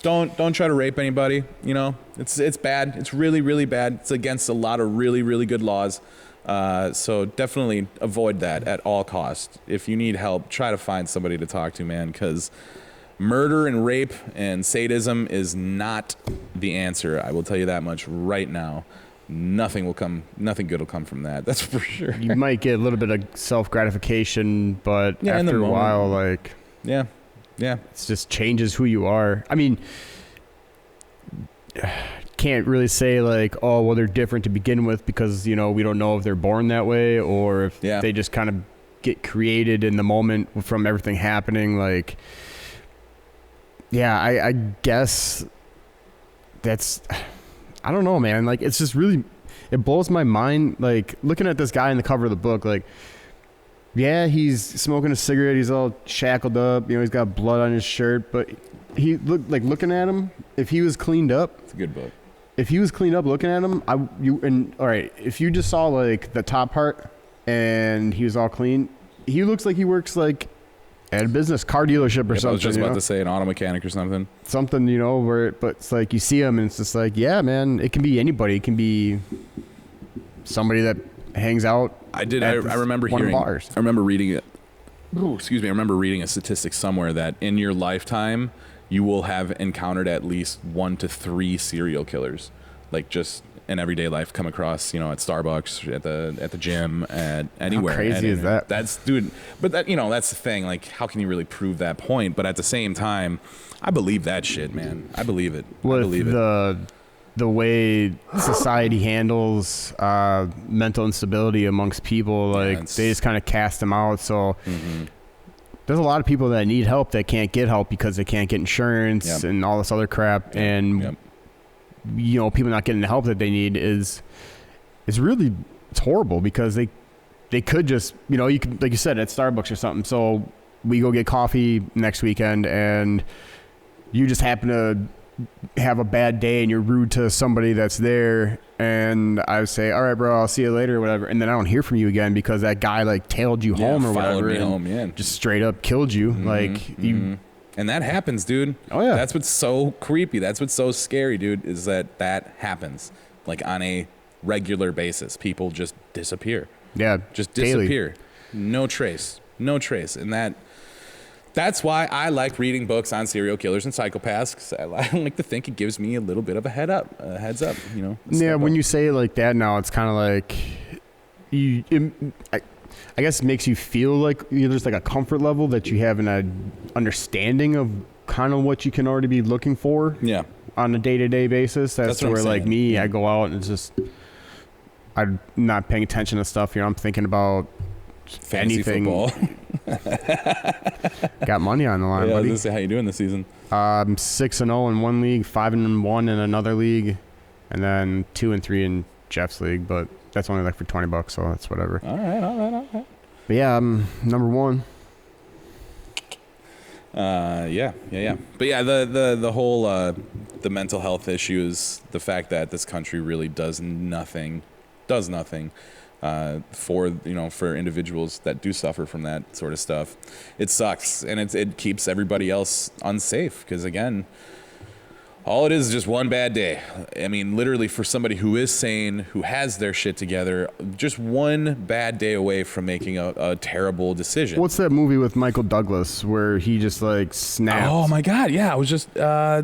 Don't try to rape anybody. You know, it's bad. It's really, really bad. It's against a lot of really, really good laws. So definitely avoid that at all costs. If you need help, try to find somebody to talk to, man, because murder and rape and sadism is not the answer. I will tell you that much right now. Nothing good will come from that. That's for sure. You might get a little bit of self-gratification, but yeah, after a while, like... Yeah. It just changes who you are. I mean, can't really say like, oh, well, they're different to begin with because, you know, we don't know if they're born that way or if they just kind of get created in the moment from everything happening. Like, yeah, I guess that's... I don't know, man. Like, it's just really, it blows my mind. Like, looking at this guy in the cover of the book, like, yeah, he's smoking a cigarette. He's all shackled up. You know, he's got blood on his shirt. But he looked like, looking at him, if he was cleaned up. It's a good book. If he was cleaned up looking at him, all right, if you just saw like the top part and he was all clean, he looks like he works like at a business car dealership or something. I was just about to say an auto mechanic or something. Something, you know, but it's like you see him and it's just like, yeah, man, it can be anybody. It can be somebody that hangs out. I remember hearing. Bars. I remember reading it. Ooh, excuse me. I remember reading a statistic somewhere that in your lifetime you will have encountered at least 1 to 3 serial killers. like just in everyday life come across, you know, at Starbucks, at the gym, at anywhere. How crazy is that? That's, dude, but that, you know, that's the thing. Like, how can you really prove that point? But at the same time, I believe that shit, man. I believe it. I believe it. The way society handles mental instability amongst people, like they just kind of cast them out. So there's a lot of people that need help that can't get help because they can't get insurance and all this other crap. And you know, people not getting the help that they need is really, it's horrible because they could just, you know, you could, like you said, at Starbucks or something. So we go get coffee next weekend and you just happen to have a bad day and you're rude to somebody that's there, and I would say, all right, bro, I'll see you later or whatever, and then I don't hear from you again because that guy like tailed you home or whatever, and just straight up killed you. You, and that happens, dude. Oh yeah, that's what's so creepy. That's what's so scary, dude, is that happens like on a regular basis. People just disappear. Yeah, just daily. disappear. No trace, and that's why I like reading books on serial killers and psychopaths, because I like to think it gives me a little bit of a heads up, you know. Yeah, when you say it like that now, it's kind of like I guess it makes you feel like there's like a comfort level that you have an understanding of kind of what you can already be looking for. Yeah. On a day-to-day basis. That's where like me, I go out and it's just I'm not paying attention to stuff. You know, I'm thinking about fantasy anything. Football. Got money on the line, buddy. I was gonna say, how you doing this season? 6-0 in one league, 5-1 in another league, and then 2-3 in Jeff's league. But that's only like for $20, so that's whatever. All right. But yeah, I'm number one. Yeah. But yeah, the whole the mental health issues, the fact that this country really does nothing for individuals that do suffer from that sort of stuff. It sucks, and it keeps everybody else unsafe, because again, all it is just one bad day. I mean, literally, for somebody who is sane, who has their shit together, just one bad day away from making a terrible decision. What's that movie with Michael Douglas where he just like snaps? Oh my God, yeah, I was just I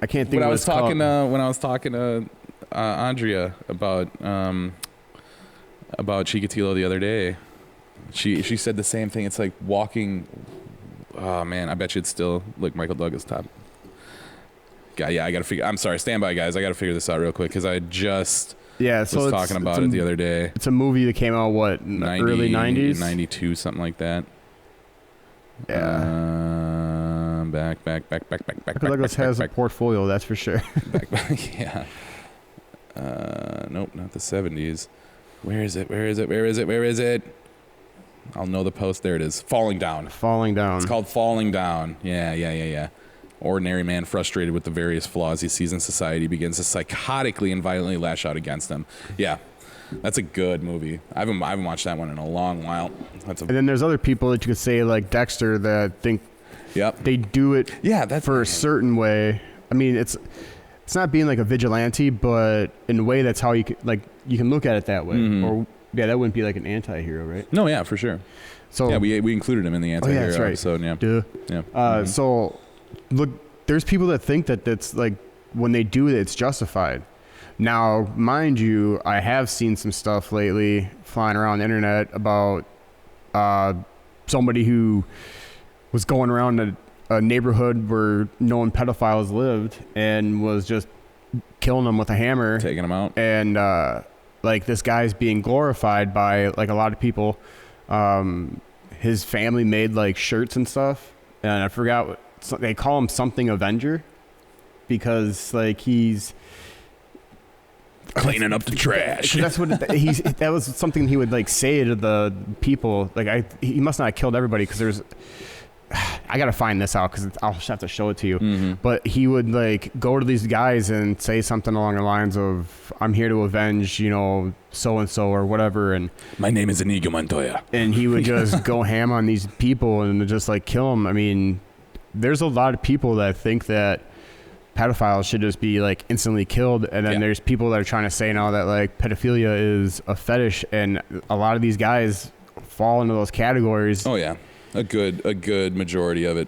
can't think. When I was talking to Andrea about Chikatilo the other day, she said the same thing. It's like walking. Oh man, I bet you it's still like Michael Douglas top. Yeah, I gotta figure. I'm sorry, stand by, guys. I gotta figure this out real quick because I just was talking about it the other day. It's a movie that came out in the early 90s, 92, something like that. Yeah. Back. Michael Douglas has a portfolio, that's for sure. back. Yeah. Nope, not the 70s. Where is it? I'll know the post. There it is. Falling Down. It's called Falling Down. Yeah. Ordinary man, frustrated with the various flaws he sees in society, begins to psychotically and violently lash out against them. Yeah, that's a good movie. I haven't watched that one in a long while. And then there's other people that you could say, like Dexter, that think they do it for a certain way. I mean, it's not being like a vigilante, but in a way that's how you can look at it that way. Or that wouldn't be like an anti-hero, right? No, yeah, for sure. So yeah, we included him in the anti-hero episode. Yeah. Duh. Yeah. So look, there's people that think that that's like when they do it, it's justified. Now, mind you, I have seen some stuff lately flying around the internet about somebody who was going around a neighborhood where known pedophiles lived and was just killing them with a hammer, taking them out, and like this guy's being glorified by like a lot of people. His family made like shirts and stuff, and I forgot what they call him, something Avenger, because like he's cleaning up the trash. That's what that was something he would like say to the people. Like he must not have killed everybody, because I gotta find this out because I'll have to show it to you. But he would like go to these guys and say something along the lines of, "I'm here to avenge, so and so or whatever." And my name is Inigo Montoya. And he would just go ham on these people and just like kill them. I mean, there's a lot of people that think that pedophiles should just be like instantly killed, and then there's people that are trying to say now that like pedophilia is a fetish, and a lot of these guys fall into those categories. Oh yeah, a good majority of it.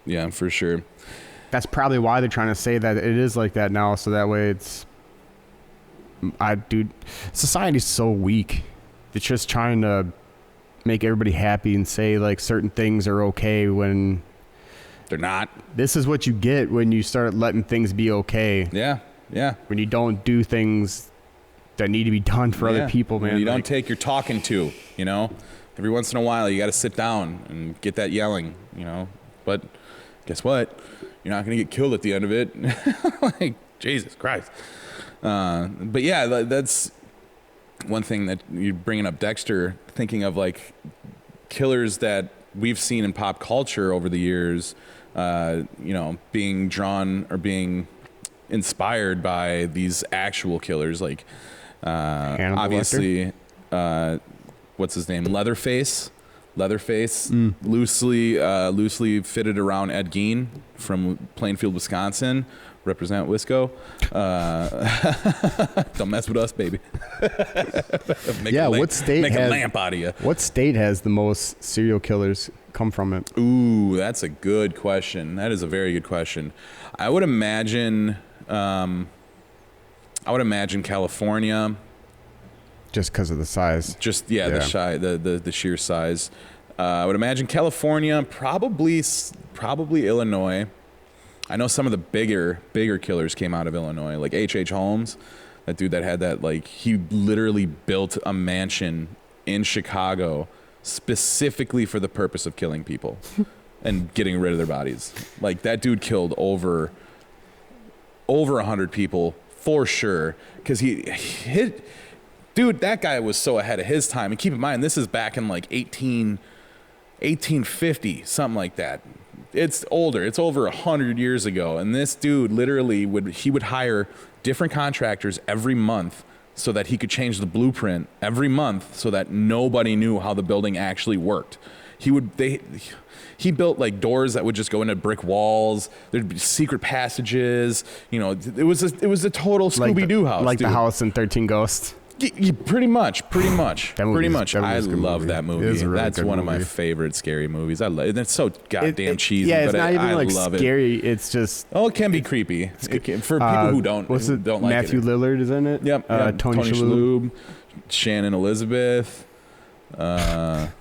Yeah, for sure. that's probably why they're trying to say that it is like that now, so that way dude, society's so weak. It's just trying to make everybody happy and say like certain things are okay when they're not. This is what you get when you start letting things be okay. Yeah. When you don't do things that need to be done for other people, man. When you don't take your talking to, you know. Every once in a while, you got to sit down and get that yelling, you know. But guess what? You're not going to get killed at the end of it. Like, Jesus Christ. But yeah, that's one thing that you're bringing up, Dexter, thinking of like killers that we've seen in pop culture over the years, you know, being drawn or being inspired by these actual killers, like obviously what's his name, Leatherface, loosely fitted around Ed Gein from Plainfield, Wisconsin. Represent Wisco. Don't mess with us, baby. What state make a lamp out of you? What state has the most serial killers come from it? Ooh, that's a good question. That is a very good question. I would imagine California. Just because of the size. The sheer size. I would imagine California, probably Illinois. I know some of the bigger killers came out of Illinois, like H.H. Holmes, that dude that had that, like, he literally built a mansion in Chicago specifically for the purpose of killing people and getting rid of their bodies. Like, that dude killed over 100 people for sure, because dude, that guy was so ahead of his time. And keep in mind, this is back in like 1850, something like that. It's older. It's over 100 years ago. And this dude literally would hire different contractors every month so that he could change the blueprint every month so that nobody knew how the building actually worked. He built like doors that would just go into brick walls. There'd be secret passages. You know, it was a total Scooby-Doo house. Like dude. the house in 13 Ghosts. Pretty much. I love that movie. That's one of my favorite scary movies. I love it. It's so goddamn cheesy. Yeah, it's but not even I like love scary. It. It's just. Oh, it can be creepy for people who don't. What's it? Don't like Matthew it. Lillard is in it. Yep. Tony Shalhoub, Shannon Elizabeth, her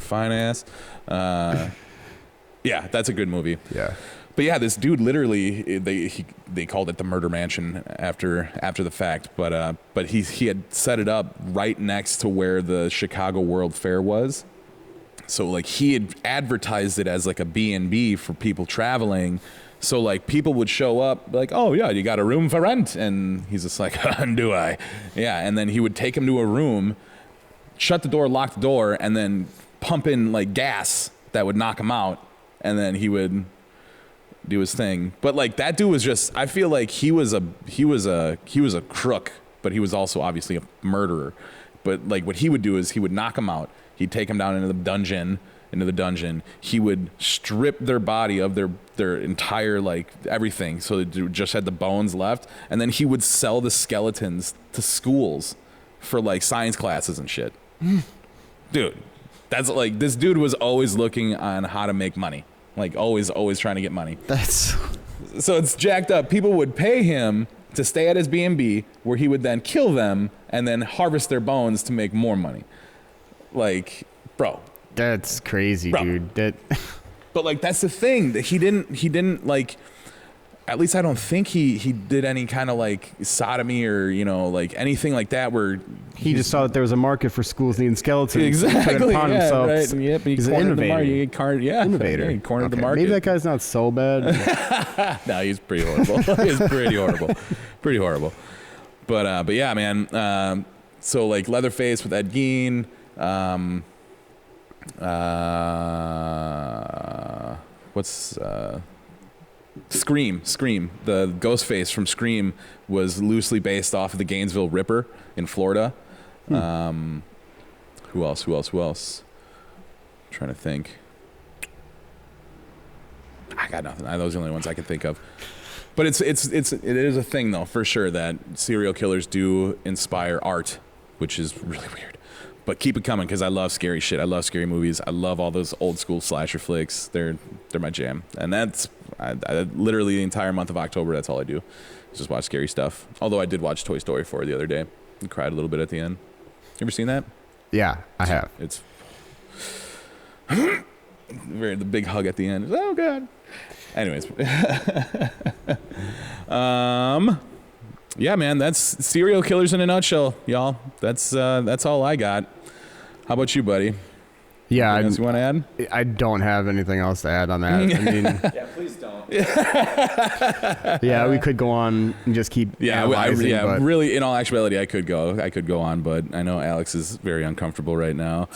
fine ass. Yeah, that's a good movie. Yeah. But yeah, this dude literally they called it the Murder Mansion after the fact, but he had set it up right next to where the Chicago World Fair was. So like he had advertised it as like a B&B for people traveling. So like people would show up like, "Oh yeah, you got a room for rent?" And he's just like, "Do I?" Yeah, and then he would take him to a room, shut the door, lock the door, and then pump in like gas that would knock him out, and then he would do his thing. But like that dude was just, I feel like he was a crook, but he was also obviously a murderer. But like what he would do is he would knock him out. He'd take him down into the dungeon. He would strip their body of their entire like everything, so they just had the bones left, and then he would sell the skeletons to schools for like science classes and shit. Dude, that's like, this dude was always looking on how to make money. Like always trying to get money. So it's jacked up. People would pay him to stay at his B&B, where he would then kill them and then harvest their bones to make more money. Like, bro. That's crazy, dude. But like that's the thing, that he didn't like, at least I don't think he did any kind of like sodomy or, you know, like anything like that where he just saw that there was a market for schools needing skeletons. Exactly. Upon yeah, himself. right. Yep. He's an innovator. He cornered the market. Maybe that guy's not so bad. No, he's pretty horrible. He's pretty horrible. But yeah, man. So like Leatherface with Ed Gein. What's Scream. The Ghostface from Scream was loosely based off of the Gainesville Ripper in Florida. Who else? I'm trying to think. I got nothing. Those are the only ones I can think of. But it is a thing though, for sure, that serial killers do inspire art, which is really weird. But keep it coming because I love scary shit. I love scary movies. I love all those old school slasher flicks. They're my jam. And that's I literally the entire month of October. That's all I do. Just watch scary stuff. Although I did watch Toy Story 4 the other day and cried a little bit at the end. You ever seen that? Yeah, I have. It's the big hug at the end. Oh God. Anyways, yeah, man, that's serial killers in a nutshell, y'all. That's all I got. How about you, buddy? Yeah, Anything else you want to add? I don't have anything else to add on that. I mean, Yeah, please don't. yeah, we could go on and just keep analyzing, but really, in all actuality, I could go on, but I know Alex is very uncomfortable right now.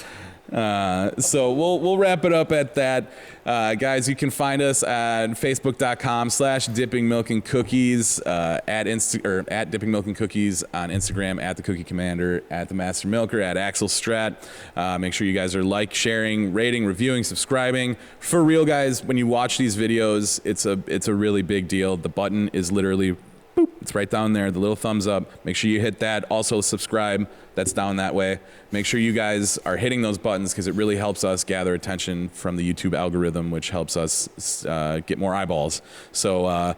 So we'll wrap it up at that. Guys, you can find us at facebook.com/dippingmilkandcookies, at Dipping Milk and Cookies on Instagram, at the Cookie Commander, at the Master Milker, at Axel Strat. Make sure you guys are sharing, rating, reviewing, subscribing. For real, guys, when you watch these videos, it's a really big deal. The button is literally boop, it's right down there, the little thumbs up. Make sure you hit that. Also subscribe, that's down that way. Make sure you guys are hitting those buttons because it really helps us gather attention from the YouTube algorithm, which helps us get more eyeballs. So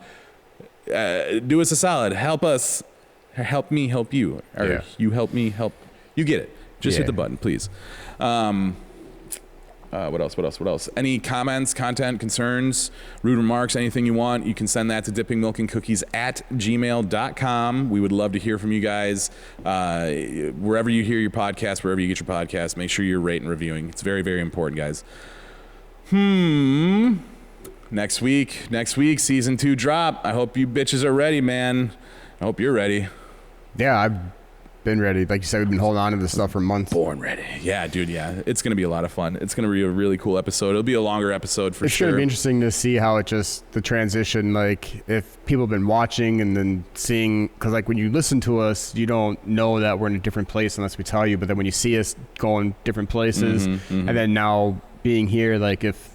do us a solid. Help us. Help me help you. Or you help me help. You get it. Just hit the button, please. What else? Any comments, content, concerns, rude remarks, anything you want, you can send that to dippingmilkandcookies@gmail.com. We would love to hear from you guys. Wherever you hear your podcast, wherever you get your podcast, make sure you're rating and reviewing. It's very, very important, guys. Next week, season 2 drop. I hope you bitches are ready, man. I hope you're ready. yeah, I've been ready. Like you said, we've been holding on to this stuff for months. Born ready. Yeah, dude, yeah. It's going to be a lot of fun. It's going to be a really cool episode. It'll be a longer episode for It's sure. going to be interesting to see how the transition, like if people have been watching and then seeing, because like when you listen to us, you don't know that we're in a different place unless we tell you. But then when you see us going different places, and then now being here, like if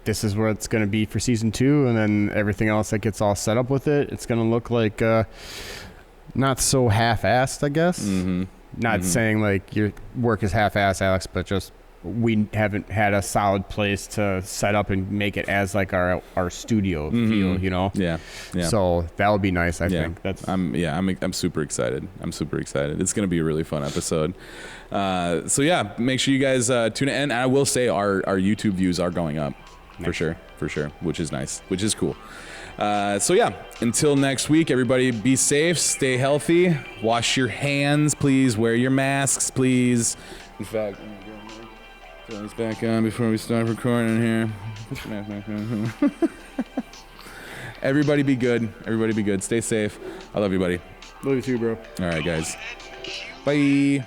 this is where it's going to be for season 2, and then everything else that gets all set up with it, it's going to look like not so half-assed, I guess. Not saying like your work is half-assed, Alex, but just we haven't had a solid place to set up and make it as like our studio feel, you know? Yeah. So that would be nice, I think. I'm super excited. It's going to be a really fun episode. So yeah, make sure you guys tune in. And I will say our YouTube views are going up for sure, which is nice, which is cool. So yeah, until next week, everybody be safe, stay healthy, wash your hands, please, wear your masks, please. In fact, I'm gonna turn this back on before we start recording here. Put your mask back on. Everybody be good. Stay safe. I love you, buddy. Love you too, bro. All right, guys. Bye.